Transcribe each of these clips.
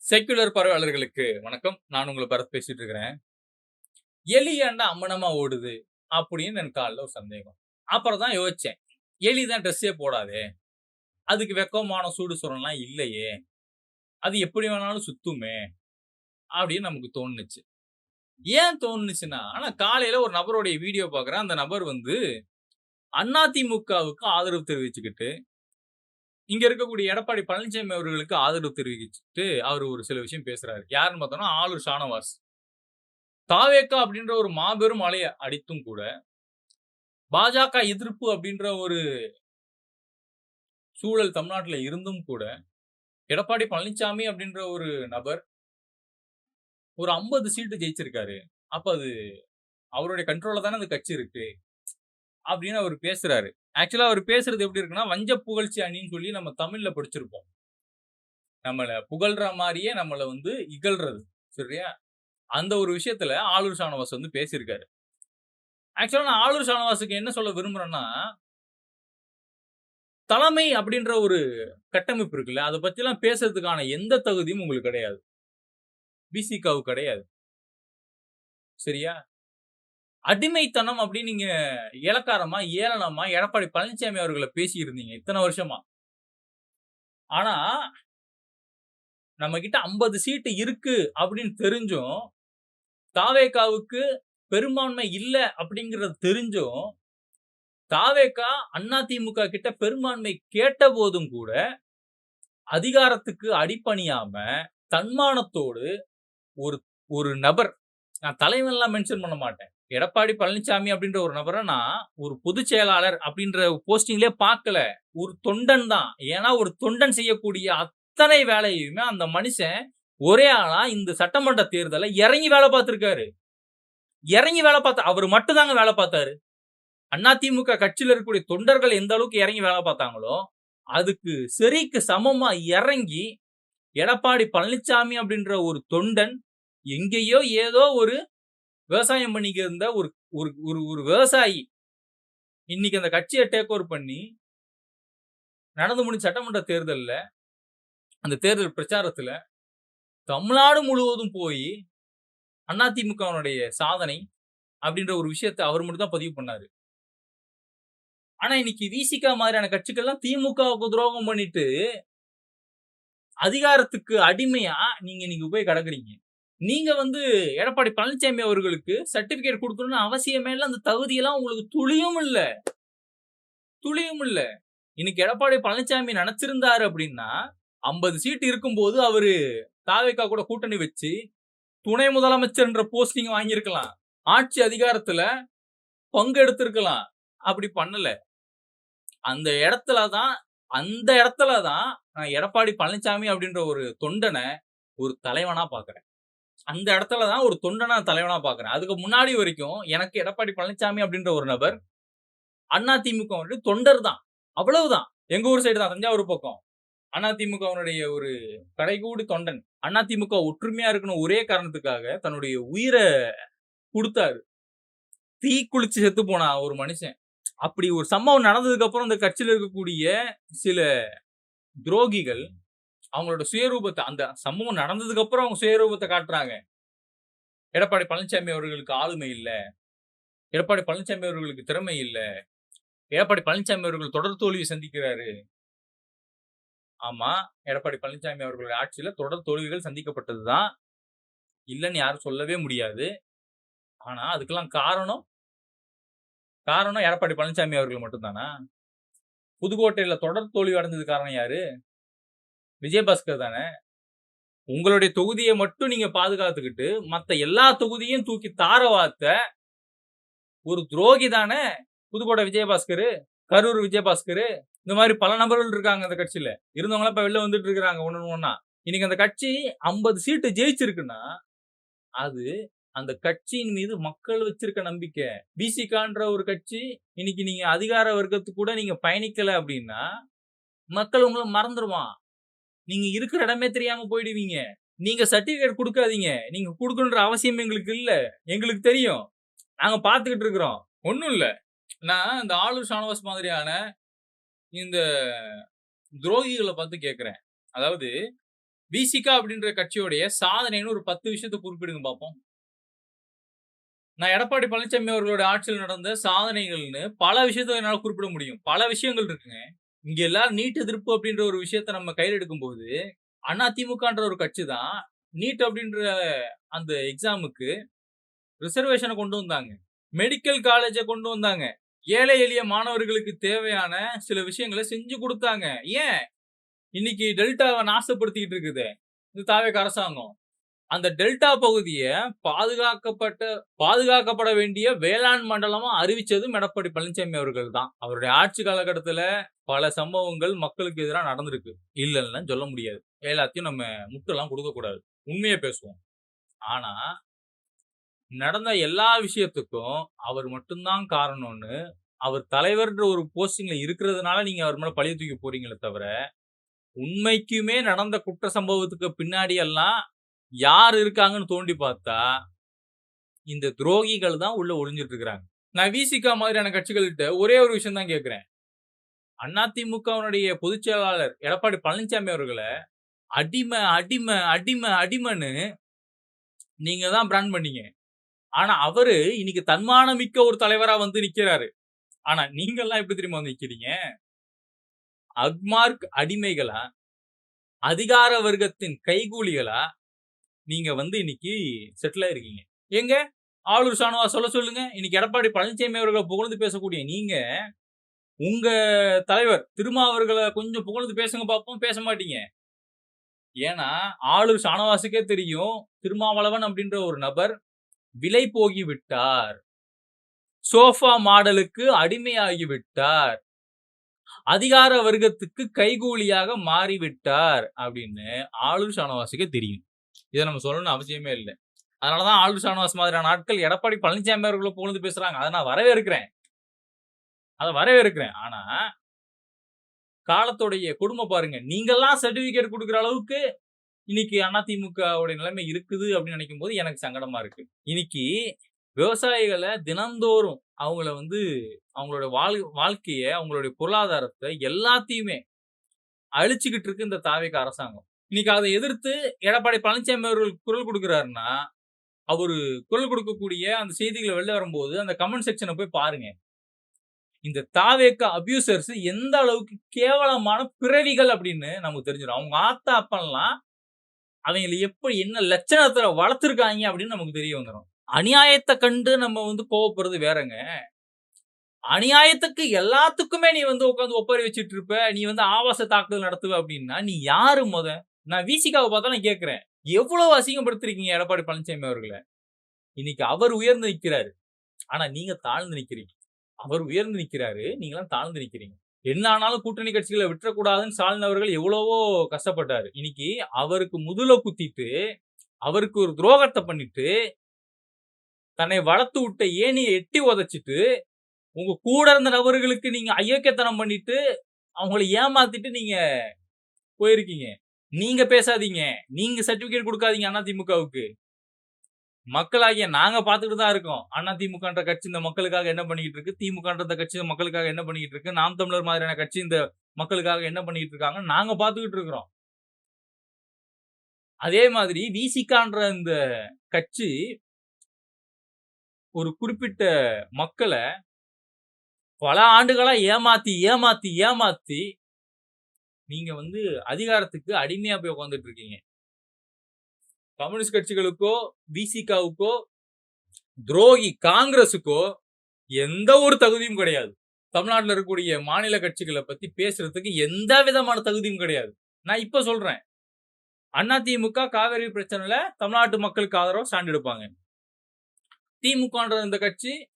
Secular பார்வையாளர்களுக்கு வணக்கம். நான் உங்கள பரத் பேசிட்டு இருக்கிறேன். எலி ஏன்டா அம்மனமா ஓடுது? அப்படின்னு எனக்கு காலைல ஒரு சந்தேகம். அப்புறம் தான் யோசிச்சேன். எலி தான் ட்ரெஸ்ஸே போடாதே. அதுக்கு வெக்கம், மானம், சூடு சொரணம்லாம் இல்லையே. அது எப்படி வேணாலும் சுத்துமே. அப்படின்னு நமக்கு தோணுச்சு. ஏன் தோணுச்சுன்னா, நான் காலையில ஒரு நபருடைய வீடியோ பார்க்குறேன். அந்த நபர் வந்து அதிமுகவுக்கு ஆதரவு தெரிவிச்சுக்கிட்டு, இங்க இருக்கக்கூடிய எடப்பாடி பழனிசாமி அவர்களுக்கு ஆதரவு தெரிவிச்சுட்டு, அவரு ஒரு சில விஷயம் பேசுறாரு. யாருன்னு பார்த்தோம்னா, ஆளூர் ஷானவாஸ். தாவேக்கா அப்படின்ற ஒரு மாபெரும் அலைய அடித்தும் கூட, பாஜக எதிர்ப்பு அப்படின்ற ஒரு சூழல் தமிழ்நாட்டுல இருந்தும் கூட, எடப்பாடி பழனிசாமி அப்படின்ற ஒரு நபர் ஒரு 50 சீட்டு ஜெயிச்சிருக்காரு. அப்ப அது அவருடைய கண்ட்ரோல்ல தானே அந்த கட்சி இருக்கு. அப்படின்னு அவரு பேசுறாரு. ஆக்சுவலா அவரு பேசுறது எப்படி இருக்குன்னா, வஞ்ச புகழ்ச்சி அணின்னு சொல்லி நம்ம தமிழ்ல படிச்சிருப்போம். நம்மள புகழ்ற மாரியே நம்மள வந்து இகழ்றது. சரியா? அந்த ஒரு விஷயத்துல ஆளூர் ஷானவாஸ் வந்து பேசியிருக்காரு. ஆக்சுவலா நான் ஆளூர் ஷானவாஸுக்கு என்ன சொல்ல விரும்புறேன்னா, தலைமை அப்படின்ற ஒரு கட்டமைப்பு இருக்குல்ல, அத பத்திலாம் பேசுறதுக்கான எந்த தகுதியும் உங்களுக்கு கிடையாது. விசிகாவுக்கு கிடையாது. சரியா? அடிமைத்தனம் அப்படின்னு நீங்க இளக்காரமா, ஏளனமா எடப்பாடி பழனிசாமி அவர்கள பேசியிருந்தீங்க இத்தன வருஷமா. ஆனா, நம்மகிட்ட 50 சீட்டு இருக்கு அப்படின்னு தெரிஞ்சும், தாவேகாவுக்கு பெரும்பான்மை இல்ல அப்படிங்கிறது தெரிஞ்சும், தாவேகா அதிமுக கிட்ட பெரும்பான்மை கேட்டபோதும் கூட, அதிகாரத்துக்கு அடிபணியாம, தன்மானத்தோடு ஒரு ஒரு நபர், நான் தலைவன்லாம் மென்ஷன் பண்ண மாட்டேன். எடப்பாடி பழனிசாமி அப்படின்ற ஒரு நபர நான் ஒரு பொதுச் செயலாளர் அப்படின்ற போஸ்டிங்லயே பார்க்கல. ஒரு தொண்டன் தான். ஏன்னா ஒரு தொண்டன் செய்யக்கூடிய அத்தனை வேலையுமே அந்த மனுஷன் ஒரே ஆளா இந்த சட்டமன்ற தேர்தல்ல இறங்கி வேலை பார்த்திருக்காரு. இறங்கி வேலை பார்த்த அவரு மட்டும் தாங்க வேலை பார்த்தாரு. அதிமுக கட்சியில இருக்கக்கூடிய தொண்டர்கள் எந்த அளவுக்கு இறங்கி வேலை பார்த்தாங்களோ, அதுக்கு சரிக்கு சமமா இறங்கி எடப்பாடி பழனிசாமி அப்படின்ற ஒரு தொண்டன் எங்கேயோ ஏதோ ஒரு விவசாயம் பண்ணிக்க இருந்த ஒரு ஒரு ஒரு ஒரு விவசாயி இன்னைக்கு அந்த கட்சியை டேக் ஓவர் பண்ணி நடந்து முடிஞ்ச சட்டமன்ற தேர்தல்ல அந்த தேர்தல் பிரச்சாரத்துல தமிழ்நாடு முழுவதும் போய் அதிமுகவினுடைய சாதனை அப்படின்ற ஒரு விஷயத்தை அவர் மட்டும் தான் பதிவு பண்ணாரு. ஆனா இன்னைக்கு விசிக மாதிரியான கட்சிகள்லாம் திமுகவுக்கு துரோகம் பண்ணிட்டு அதிகாரத்துக்கு அடிமையா நீங்க இன்னைக்கு போய் கிடக்குறீங்க. நீங்க வந்து எடப்பாடி பழனிசாமி அவர்களுக்கு சர்டிபிகேட் குடுக்கணும்னு அவசியமே இல்ல. அந்த தகுதியெல்லாம் உங்களுக்கு துளியும் இல்ல. துளியும் இல்ல. இன்னைக்கு எடப்பாடி பழனிசாமி நெனச்சிருந்தாரு அப்படின்னா, 50 சீட் இருக்கும்போது அவரு தாவேகா கூட கூட்டணி வச்சு, துணை முதலமைச்சர்ன்ற போஸ்டிங் வாங்கியிருக்கலாம். ஆட்சி அதிகாரத்துல பங்கு எடுத்திருக்கலாம். அப்படி பண்ணல. அந்த இடத்துல தான் நான் எடப்பாடி பழனிசாமி அப்படின்ற ஒரு தொண்டன ஒரு தலைவனா பார்க்கிறேன். அந்த இடத்துல தான் ஒரு தொண்டனா தலைவனா பார்க்கிறேன். அதுக்கு முன்னாடி வரைக்கும் எனக்கு எடப்பாடி பழனிசாமி அப்படின்ற ஒரு நபர் அதிமுகவுடைய தொண்டர் தான். அவ்வளவுதான். எங்க ஊர் சைடு தான் தஞ்சாவூர் பக்கம். அதிமுகவினுடைய ஒரு கடைகூடி தொண்டன். அதிமுக ஒற்றுமையா இருக்கணும் ஒரே காரணத்துக்காக தன்னுடைய உயிர குடுத்தாரு. தீ குளிச்சு செத்து போனா ஒரு மனுஷன். அப்படி ஒரு சம்பவம் நடந்ததுக்கு அப்புறம் இந்த கட்சியில இருக்கக்கூடிய சில துரோகிகள் அவங்களோட சுயரூபத்த அந்த சம்பவம் நடந்ததுக்கு அப்புறம் அவங்க சுயரூபத்த காட்டுறாங்க. எடப்பாடி பழனிசாமி அவர்களுக்கு ஆளுமை இல்ல. எடப்பாடி பழனிசாமி அவர்களுக்கு திறமை இல்ல. எடப்பாடி பழனிசாமி அவர்கள் தொடர் தோல்வியை சந்திக்கிறாரு. ஆமா, எடப்பாடி பழனிசாமி அவர்களுடைய ஆட்சியில தொடர் தோல்விகள் சந்திக்கப்பட்டது தான். இல்லன்னு யாரும் சொல்லவே முடியாது. ஆனா அதுக்கெல்லாம் காரணம் எடப்பாடி பழனிசாமி அவர்கள் மட்டும் தானா? புதுக்கோட்டையில தொடர் தோல்வி அடைஞ்சதுக்கு காரணம் யாரு? விஜயபாஸ்கர் தானே. உங்களுடைய தொகுதிய மட்டும் நீங்க பாதுகாத்துக்கிட்டு, மத்த எல்லா தொகுதியும் தூக்கி தார வார்த்த ஒரு துரோகி தானே புதுக்கோட்டை விஜயபாஸ்கரு, கரூர் விஜயபாஸ்கரு. இந்த மாரி பல நபர்கள் இருக்காங்க அந்த கட்சியில. இருந்தவங்கலாம் இப்ப வெளில வந்துட்டு இருக்காங்க ஒண்ணு ஒண்ணா. இன்னைக்கு அந்த கட்சி 50 சீட்டு ஜெயிச்சிருக்குன்னா, அது அந்த கட்சியின் மீது மக்கள் வச்சிருக்க நம்பிக்கை. விசிகான்ற ஒரு கட்சி இன்னைக்கு நீங்க அதிகார வர்க்கத்துக்கு கூட நீங்க பயணிக்கல அப்படின்னா, மக்கள் உங்கள மறந்துருவான். நீங்க இருக்கிற இடமே தெரியாம போயிடுவீங்க. நீங்க சர்டிபிகேட் குடுக்காதீங்க. நீங்க குடுக்கணுன்ற அவசியம் எங்களுக்கு இல்ல. எங்களுக்கு தெரியும். நாங்க பார்த்துக்கிட்டு இருக்கிறோம். ஒண்ணும் இல்ல. நான் இந்த ஆளூர் ஷானவாஸ் மாதிரியான இந்த துரோகிகள பார்த்து கேட்கிறேன். அதாவது விசிக அப்படின்ற கட்சியுடைய சாதனைன்னு ஒரு 10 விஷயத்த குறிப்பிடுங்க பார்ப்போம். நான் எடப்பாடி பழனிசாமி அவர்களுடைய ஆட்சியில் நடந்த சாதனைகள்னு பல விஷயத்த என்னால குறிப்பிட முடியும். பல விஷயங்கள் இருக்குங்க. இங்க எல்லாரும் நீட் எதிர்ப்பு அப்படின்ற ஒரு விஷயத்த நம்ம கையில எடுக்கும்போது, அதிமுகன்ற ஒரு கட்சி தான் நீட் அப்படின்ற அந்த எக்ஸாமுக்கு ரிசர்வேஷன கொண்டு வந்தாங்க. மெடிக்கல் காலேஜ கொண்டு வந்தாங்க. ஏழை எளிய மாணவர்களுக்கு தேவையான சில விஷயங்கள செஞ்சு குடுத்தாங்க. ஏன்? இன்னைக்கு டெல்டாவ நாசப்படுத்திக்கிட்டு இருக்குதே, இந்த தாவேக அரசாங்கம். அந்த டெல்டா பகுதிய பாதுகாக்கப்பட வேண்டிய வேளாண் மண்டலமா அறிவிச்சதும் எடப்பாடி பழனிசாமி அவர்கள் தான். அவருடைய ஆட்சி காலகட்டத்துல பல சம்பவங்கள் மக்களுக்கு எதிரா நடந்திருக்கு. இல்லன்னுலாம் சொல்ல முடியாது. எல்லாத்தையும் நம்ம முட்டெல்லாம் குடுக்கக் கூடாது. உண்மைய பேசுவோம். ஆனா, நடந்த எல்லா விஷயத்துக்கும் அவர் மட்டும் தான் காரணம்னு, அவர் தலைவர்ன்ற ஒரு போஸ்டிங்ல இருக்கிறதுனால நீங்க அவர் மேல பழிய தூக்கி போடுறீங்களே தவிர, உண்மைக்குமே நடந்த குற்ற சம்பவத்துக்கு பின்னாடி எல்லாம் யார் இருக்காங்கன்னு தோண்டி பார்த்தா, இந்த துரோகிகள் தான் உள்ள ஒளிஞ்சிட்டு இருக்கிறாங்க. நான் விசிக மாதிரியான கட்சிகள்ட்ட ஒரே ஒரு விஷயம் தான் கேட்கிறேன். அதிமுகவினுடைய பொதுச் செயலாளர் எடப்பாடி பழனிசாமி அவர்கள அடிமை, அடிமை, அடிமை, அடிமைன்னு நீங்க தான் பிராண்ட் பண்ணீங்க. ஆனா அவரு இன்னைக்கு தன்மானமிக்க ஒரு தலைவரா வந்து நிக்கிறாரு. ஆனா நீங்கல்லாம் எப்படி தெரியுமா வந்து நிக்கிறீங்க? அக்மார்க் அடிமைகளா, அதிகார வர்க்கத்தின் கைக்கூலிகளா நீங்க வந்து இன்னைக்கு செட்டில் ஆயிருக்கீங்க. எங்க? ஆளூர் ஷானவாஸ் சொல்ல சொல்லுங்க. இன்னைக்கு எடப்பாடி பழனிசாமி அவர்கள புகழ்ந்து பேசக்கூடிய நீங்க, உங்க தலைவர் திருமா அவர்கள கொஞ்சம் புகழ்ந்து பேசுங்க பார்ப்போம். பேச மாட்டீங்க. ஏன்னா, ஆளூர் ஷானவாசுக்கே தெரியும். திருமாவளவன் அப்படின்ற ஒரு நபர் விலை போகி விட்டார். சோஃபா மாடலுக்கு அடிமையாகி விட்டார். அதிகார வர்க்கத்துக்கு கைக்கூலியாக மாறிவிட்டார் அப்படின்னு ஆளூர் ஷானவாசுக்கே தெரியும். இத நம்ம சொல்லணும்னு அவசியமே இல்ல. அதனால தான் ஆளூர் ஷானவாஸ் மாதிரியான ஆட்கள் எடப்பாடி பழனிசாமி அவர்கள புகழ்ந்து பேசுறாங்க. அத நான் வரவேற்கிறேன். ஆனா, காலத்துடைய கொடும பாருங்க. நீங்கல்லாம் சர்டிபிகேட் குடுக்குற அளவுக்கு இன்னைக்கு அதிமுகவுடைய நிலைமை இருக்குது அப்படின்னு நினைக்கும்போது எனக்கு சங்கடமா இருக்கு. இன்னைக்கு விவசாயிகள தினந்தோறும் அவங்கள வந்து அவங்களோட வாழ்க்கைய, அவங்களுடைய பொருளாதாரத்த எல்லாத்தையுமே அழிச்சுக்கிட்டு இருக்கு இந்த தாவேக அரசாங்கம். இன்னைக்கு அத எதிர்த்து எடப்பாடி பழனிசாமி அவர்கள் குரல் குடுக்கிறாருன்னா, அவரு குரல் கொடுக்கக்கூடிய அந்த செய்திகள் வெளில வரும்போது, அந்த கமெண்ட் செக்ஷன போய் பாருங்க. இந்த தாவேக அபியூசர்ஸ் எந்த அளவுக்கு கேவலமான பிறவிகள் அப்படின்னு நமக்கு தெரிஞ்சிரும். அவங்க ஆத்தா, அப்பன்லாம் அவங்கள எப்படி என்ன லட்சணத்துல வளர்த்துருக்காங்க அப்படின்னு நமக்கு தெரிய வந்துரும். அநியாயத்த கண்டு நம்ம வந்து கோவப்படுறது வேறங்க. அநியாயத்துக்கு எல்லாத்துக்குமே நீ வந்து உட்கார்ந்து ஒப்பாரி வச்சுட்டு இருப்ப. நீ வந்து ஆபாச தாக்குதல் நடத்துவ அப்படின்னா, நீ யாரு மொத? நான் விசிகாவ பார்த்தா நான் கேட்கிறேன். எவ்வளவு அசிங்கப்படுத்திருக்கீங்க எடப்பாடி பழனிசாமி அவர்கள. இன்னைக்கு அவர் உயர்ந்து நிக்கிறாரு. ஆனா நீங்க தாழ்ந்து நிக்கிறீங்க. அவர் உயர்ந்து நிக்கிறாரு. நீங்கலாம் தாழ்ந்து நிக்கிறீங்க. என்ன ஆனாலும் கூட்டணி கட்சிகள விட்டுறக்கூடாதுன்னு ஸ்டாலின் அவர்கள் எவ்வளவோ கஷ்டப்பட்டாரு. இன்னைக்கு அவருக்கு முதுகுல குத்திட்டு, அவருக்கு ஒரு துரோகத்த பண்ணிட்டு, தன்னை வளர்த்து விட்ட ஏணிய எட்டி உதைச்சுட்டு, உங்க கூட இருந்த நபர்களுக்கு நீங்க அயோக்கியத்தனம் பண்ணிட்டு, அவங்கள ஏமாத்திட்டு நீங்க போயிருக்கீங்க. நீங்க பேசாதீங்க. நீங்க சர்டிபிகேட் குடுக்காதீங்க அதிமுகவுக்கு. மக்களாகிய நாங்க பார்த்துட்டு தான் இருக்கோம். அதிமுகன்ற கட்சி இந்த மக்களுக்காக என்ன பண்ணிக்கிட்டு இருக்கு? திமுகன்ற இந்த கட்சி இந்த மக்களுக்காக என்ன பண்ணிக்கிட்டு இருக்கு? நாம் தமிழர் மாதிரியான கட்சி இந்த மக்களுக்காக என்ன பண்ணிக்கிட்டு இருக்காங்கன்னு நாங்க பார்த்துக்கிட்டு இருக்கிறோம். அதே மாதிரி விசிகான்ற இந்த கட்சி ஒரு குறிப்பிட்ட மக்கள பல ஆண்டுகளா ஏமாத்தி நீங்க வந்து அதிகாரத்துக்கு அடிமையா போய் உட்கார்ந்துட்டு இருக்கீங்க. கம்யூனிஸ்ட் கட்சிகளுக்கோ, விசிகாவுக்கோ, துரோகி காங்கிரசுக்கோ எந்த ஒரு தகுதியும் கிடையாது. தமிழ்நாட்டுல இருக்கக்கூடிய மாநில கட்சிகள பத்தி பேசுறதுக்கு எந்த விதமான தகுதியும் கிடையாது. நான் இப்ப சொல்றேன். அதிமுக காவிரி பிரச்சனையில தமிழ்நாட்டு மக்களுக்கு ஆதரவா ஸ்டாண்ட் எடுப்பாங்க. திமுகன்ற இந்த கட்சி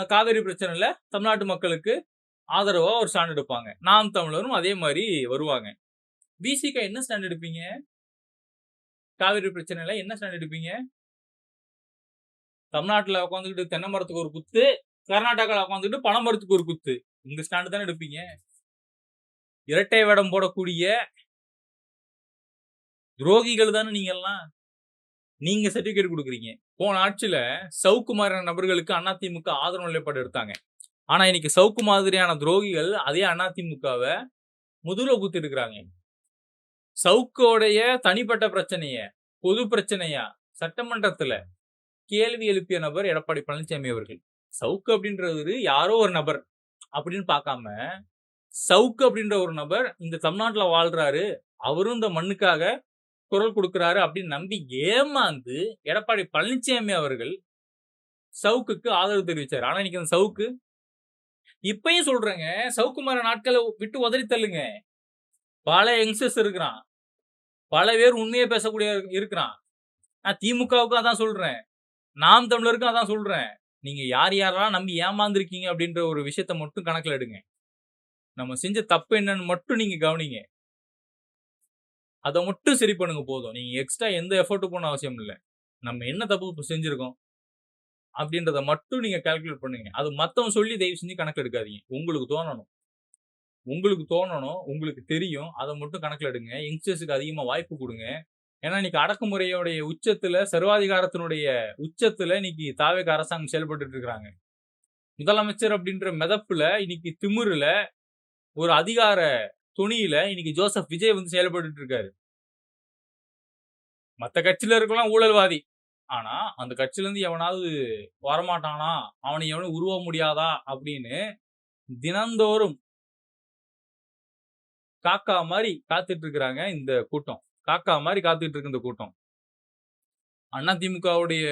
காவிரி பிரச்சனையில தமிழ்நாட்டு மக்களுக்கு ஆதரவா ஒரு ஸ்டாண்ட் எடுப்பாங்க. நாம் தமிழரும் அதே மாரி வருவாங்க. விசிக என்ன ஸ்டாண்ட் எடுப்பீங்க? காவிரி பிரச்சனையில என்ன ஸ்டாண்ட் எடுப்பீங்க? தமிழ்நாட்டுல உட்கார்ந்துகிட்டு தென்னை மரத்துக்கு ஒரு குத்து, கர்நாடகால உட்கார்ந்துகிட்டு பனை மரத்துக்கு ஒரு குத்து. இந்த ஸ்டாண்ட் தானே எடுப்பீங்க. இரட்டை வேடம் போடக்கூடிய துரோகிகள் தானே நீங்க எல்லாம். நீங்க சர்டிபிகேட் குடுக்குறீங்க. போன ஆட்சியில சவுக்கு மாதிரியான நபர்களுக்கு அதிமுக ஆதரவு நிலைப்பாடு எடுத்தாங்க. ஆனா இன்னைக்கு சவுக்கு மாதிரியான துரோகிகள் அதே அதிமுகவ முதுகுல குத்தி இருக்கிறாங்க. சவுக்கோடைய தனிப்பட்ட பிரச்சனைய, பொது பிரச்சனையா சட்டமன்றத்துல கேள்வி எழுப்பிய நபர் எடப்பாடி பழனிசாமி அவர்கள். சவுக்கு அப்படின்றவரு யாரோ ஒரு நபர் அப்படின்னு பார்க்காம, சவுக்கு அப்படின்ற ஒரு நபர் இந்த தமிழ்நாட்டுல வாழ்றாரு. அவரும் இந்த மண்ணுக்காக குரல் குடுக்குறாரு அப்படின்னு நம்பி ஏமாந்து எடப்பாடி பழனிசாமி அவர்கள் சவுக்குக்கு ஆதரவு தெரிவிச்சாரு. ஆனா இன்னைக்கு அந்த சவுக்கு இப்பயும் சொல்றேங்க, சவுக்கு மாற நாட்கள விட்டு உதறி தள்ளுங்க. பல யங்ஸ்டர்ஸ் இருக்கிறான். பல பேர் உண்மைய பேசக்கூடிய இருக்கிறான். நான் திமுகவுக்கும் அதான் சொல்றேன். நாம் தமிழருக்கும் அதான் சொல்றேன். நீங்க யாரெல்லாம் நம்பி ஏமாந்துருக்கீங்க அப்படின்ற ஒரு விஷயத்த மட்டும் கணக்குல எடுங்க. நம்ம செஞ்ச தப்பு என்னன்னு மட்டும் நீங்க கவனிங்க. அத மட்டும் சரி பண்ணுங்க போதும். நீங்க எக்ஸ்ட்ரா எந்த எஃபோர்ட்டும் போடணும்னு அவசியம் இல்ல. நம்ம என்ன தப்பு செஞ்சிருக்கோம் அப்படின்றத மட்டும் நீங்க கால்குலேட் பண்ணுங்க. அது மத்தவங்க சொல்லி தயவு செஞ்சு கணக்கு எடுக்காதீங்க. உங்களுக்கு தோணணும். உங்களுக்கு தெரியும். அத மட்டும் கணக்குல எடுங்க. யங்ஸ்டர்ஸ்க்கு அதிகமா வாய்ப்பு குடுங்க. ஏன்னா, இன்னைக்கு அடக்குமுறையோடைய உச்சத்துல, சர்வாதிகாரத்தினுடைய உச்சத்துல இன்னைக்கு தாவேக அரசாங்கம் செயல்பட்டுட்டு இருக்காங்க. முதலமைச்சர் அப்படின்ற மெதப்புல, இன்னைக்கு திமிருல, ஒரு அதிகார தொனியில இன்னைக்கு ஜோசப் விஜய் வந்து செயல்பட்டுட்டு இருக்காரு. மத்த கட்சியில இருக்கலாம் ஊழல்வாதி. ஆனா, அந்த கட்சியில இருந்து எவனாவது வரமாட்டானா? அவன எவனும் உருவ முடியாதா? அப்படின்னு தினந்தோறும் காக்கா மாரி காத்துட்டு இருக்கிறாங்க இந்த கூட்டம். காக்கா மாரி காத்துட்டு இருக்கு இந்த கூட்டம். அதிமுகவுடைய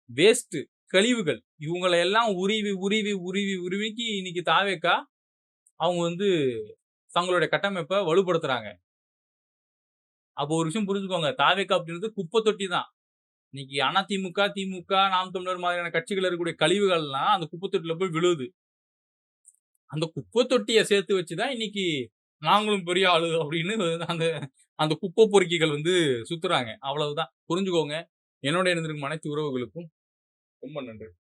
வேஸ்ட் கழிவுகள். இவங்கள எல்லாம் உருவிக்கு இன்னைக்கு தாவேக்கா அவங்க வந்து தங்களுடைய கட்டமைப்ப வலுப்படுத்துறாங்க. அப்போ ஒரு விஷயம் புரிஞ்சுக்கோங்க. தாவேக்கா அப்படின்றது குப்பை தொட்டி தான். இன்னைக்கு அதிமுக, திமுக, நாம் தமிழர் மாதிரியான கட்சிகள் இருக்கக்கூடிய கழிவுகள்லாம் அந்த குப்பை தொட்டில போய் விழுது. அந்த குப்பை தொட்டிய சேர்த்து வச்சு தான் இன்னைக்கு நாங்களும் பெரிய ஆளு அப்படின்னு அந்த அந்த குப்பை பொறுக்கிகள் வந்து சுத்துறாங்க. அவ்வளவுதான். புரிஞ்சுக்கோங்க. என்னோட இணைந்திருக்கும் அனைத்து உறவுகளுக்கும் ரொம்ப நன்றி.